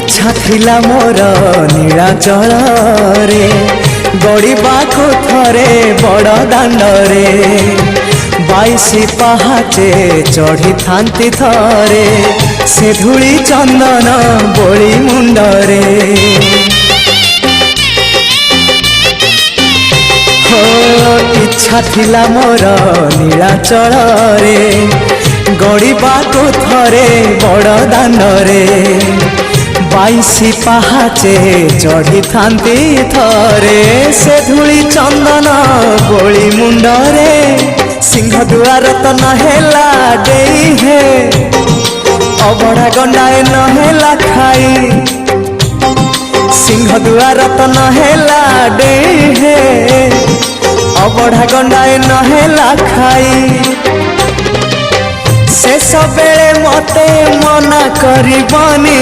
इच्छा थिला मोर नीलाचल रे गड़िबाको थरे बड़ दांडरे 22 पहाचे चढ़ी थांती थरे से धूली चंदन बोली मुंडरे इच्छा थिला मोर नीलाचल रे गड़िबाको थरे बड़ दांडरे 22 पहाचे चढ़ी थांती थरे से धूली चंदन बोली मुंडरे सिंह दुआर तो नहेला देई हे अबड़ा गंडाए नहेला खाई सिंह दुआर तो नहेला देई हे अबड़ा गंडाए नहेला खाई शेष बेले मते मना करबनी